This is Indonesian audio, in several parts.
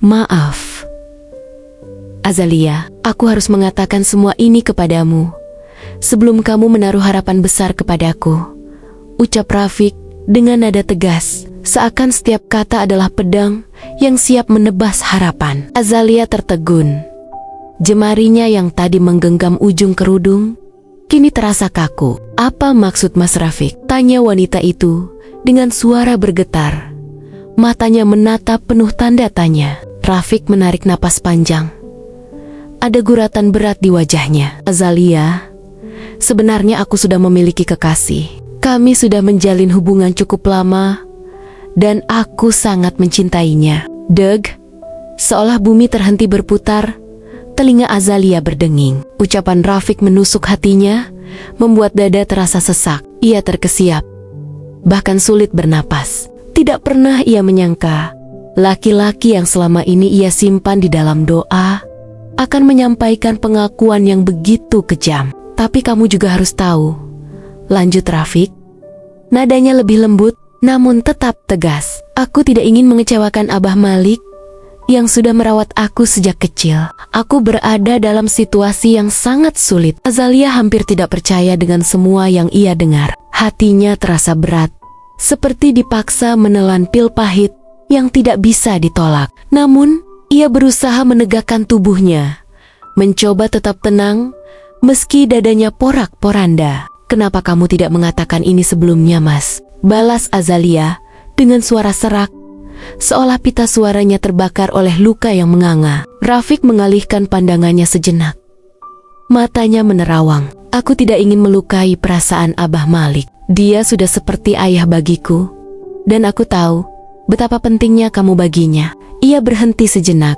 Maaf, Azalia, aku harus mengatakan semua ini kepadamu sebelum kamu menaruh harapan besar kepadaku, ucap Rafiq dengan nada tegas, seakan setiap kata adalah pedang yang siap menebas harapan. Azalia tertegun. Jemarinya yang tadi menggenggam ujung kerudung kini terasa kaku. Apa maksud Mas Rafiq? Tanya wanita itu dengan suara bergetar. Matanya menatap penuh tanda tanya. Rafiq menarik napas panjang. Ada guratan berat di wajahnya. Azalia, sebenarnya aku sudah memiliki kekasih. Kami sudah menjalin hubungan cukup lama dan aku sangat mencintainya. Deg, seolah bumi terhenti berputar, telinga Azalia berdenging. Ucapan Rafiq menusuk hatinya, membuat dada terasa sesak. Ia terkesiap, bahkan sulit bernapas. Tidak pernah ia menyangka laki-laki yang selama ini ia simpan di dalam doa akan menyampaikan pengakuan yang begitu kejam. Tapi kamu juga harus tahu, lanjut Rafiq. Nadanya lebih lembut, namun tetap tegas. Aku tidak ingin mengecewakan Abah Malik yang sudah merawat aku sejak kecil. Aku berada dalam situasi yang sangat sulit. Azalia hampir tidak percaya dengan semua yang ia dengar. Hatinya terasa berat, seperti dipaksa menelan pil pahit yang tidak bisa ditolak. Namun, ia berusaha menegakkan tubuhnya, mencoba tetap tenang, meski dadanya porak-poranda. Kenapa kamu tidak mengatakan ini sebelumnya, Mas? Balas Azalia dengan suara serak, seolah pita suaranya terbakar oleh luka yang menganga. Rafiq mengalihkan pandangannya sejenak. Matanya menerawang. Aku tidak ingin melukai perasaan Abah Malik. Dia sudah seperti ayah bagiku, dan aku tahu betapa pentingnya kamu baginya. Ia berhenti sejenak,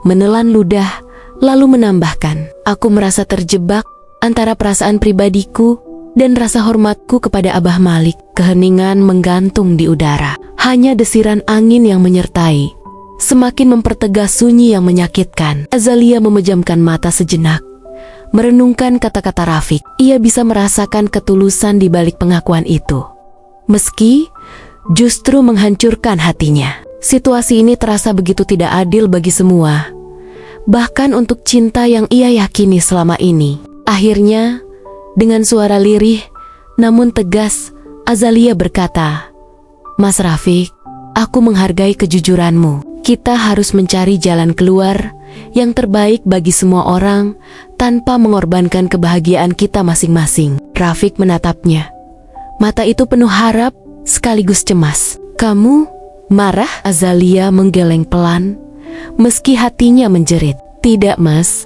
menelan ludah, lalu menambahkan, aku merasa terjebak antara perasaan pribadiku dan rasa hormatku kepada Abah Malik. Keheningan menggantung di udara. Hanya desiran angin yang menyertai, semakin mempertegas sunyi yang menyakitkan. Azalia memejamkan mata sejenak, merenungkan kata-kata Rafiq. Ia bisa merasakan ketulusan di balik pengakuan itu, meski justru menghancurkan hatinya. Situasi ini terasa begitu tidak adil bagi semua, bahkan untuk cinta yang ia yakini selama ini. Akhirnya, dengan suara lirih namun tegas, Azalia berkata, Mas Rafiq, aku menghargai kejujuranmu. Kita harus mencari jalan keluar yang terbaik bagi semua orang tanpa mengorbankan kebahagiaan kita masing-masing. Rafiq menatapnya. Mata itu penuh harap sekaligus cemas. Kamu marah? Azalia menggeleng pelan, meski hatinya menjerit. Tidak, Mas.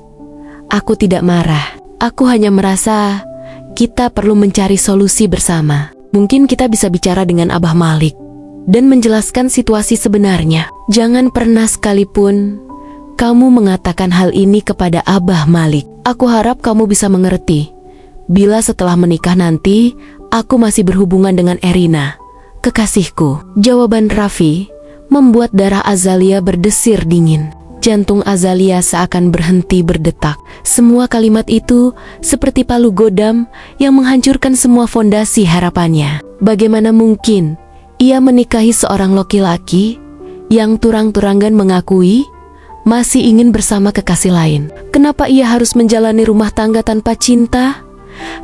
Aku tidak marah. Aku hanya merasa kita perlu mencari solusi bersama. Mungkin kita bisa bicara dengan Abah Malik dan menjelaskan situasi sebenarnya. Jangan pernah sekalipun kamu mengatakan hal ini kepada Abah Malik. Aku harap kamu bisa mengerti bila setelah menikah nanti aku masih berhubungan dengan Erina, kekasihku. Jawaban Raffi membuat darah Azalia berdesir dingin. Jantung Azalia seakan berhenti berdetak. Semua kalimat itu seperti palu godam yang menghancurkan semua fondasi harapannya. Bagaimana mungkin ia menikahi seorang laki-laki yang turang-turangan mengakui masih ingin bersama kekasih lain? Kenapa ia harus menjalani rumah tangga tanpa cinta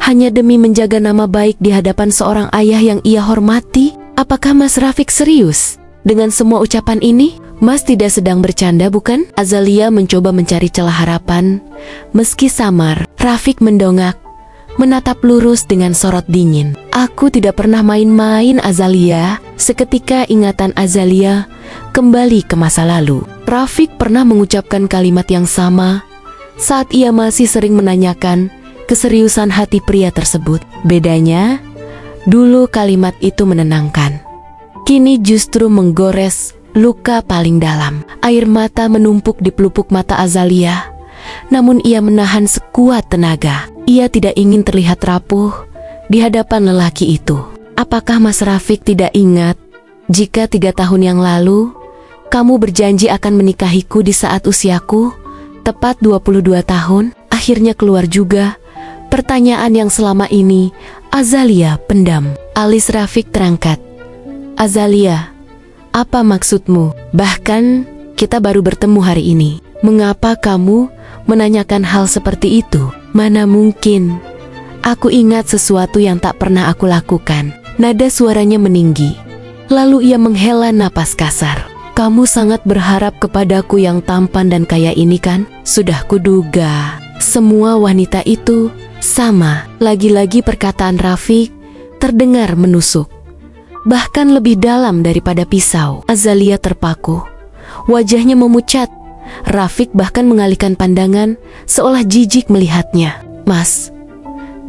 hanya demi menjaga nama baik di hadapan seorang ayah yang ia hormati? Apakah Mas Rafiq serius dengan semua ucapan ini? Mas tidak sedang bercanda, bukan? Azalia mencoba mencari celah harapan, meski samar. Rafiq mendongak, menatap lurus dengan sorot dingin. Aku tidak pernah main-main, Azalia. Seketika ingatan Azalia kembali ke masa lalu. Rafiq pernah mengucapkan kalimat yang sama saat ia masih sering menanyakan keseriusan hati pria tersebut. Bedanya, dulu kalimat itu menenangkan, kini justru menggores luka paling dalam. Air mata menumpuk di pelupuk mata Azalia, namun ia menahan sekuat tenaga. Ia tidak ingin terlihat rapuh di hadapan lelaki itu. Apakah Mas Rafiq tidak ingat jika 3 tahun yang lalu kamu berjanji akan menikahiku di saat usiaku tepat 22 tahun? Akhirnya keluar juga pertanyaan yang selama ini Azalia pendam. Alis Rafiq terangkat. Azalia, apa maksudmu? Bahkan kita baru bertemu hari ini. Mengapa kamu menanyakan hal seperti itu? Mana mungkin. Aku ingat sesuatu yang tak pernah aku lakukan. Nada suaranya meninggi. Lalu ia menghela napas kasar. Kamu sangat berharap kepadaku yang tampan dan kaya ini kan? Sudah kuduga. Semua wanita itu sama. Lagi-lagi perkataan Rafiq terdengar menusuk. Bahkan lebih dalam daripada pisau. Azalia terpaku. Wajahnya memucat. Rafiq bahkan mengalihkan pandangan seolah jijik melihatnya. Mas,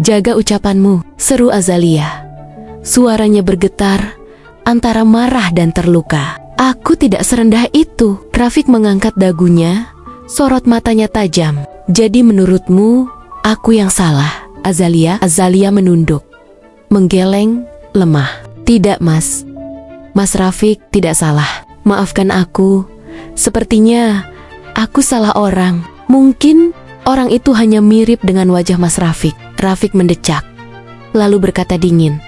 jaga ucapanmu, seru Azalia. Suaranya bergetar antara marah dan terluka. Aku tidak serendah itu. Rafiq mengangkat dagunya, sorot matanya tajam. Jadi menurutmu, aku yang salah, Azalia? Azalia menunduk, menggeleng, lemah. Tidak, Mas. Mas Rafiq tidak salah. Maafkan aku. Sepertinya aku salah orang. Mungkin orang itu hanya mirip dengan wajah Mas Rafiq. Rafiq mendecak, lalu berkata dingin,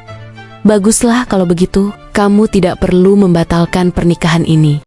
baguslah kalau begitu. Kamu tidak perlu membatalkan pernikahan ini.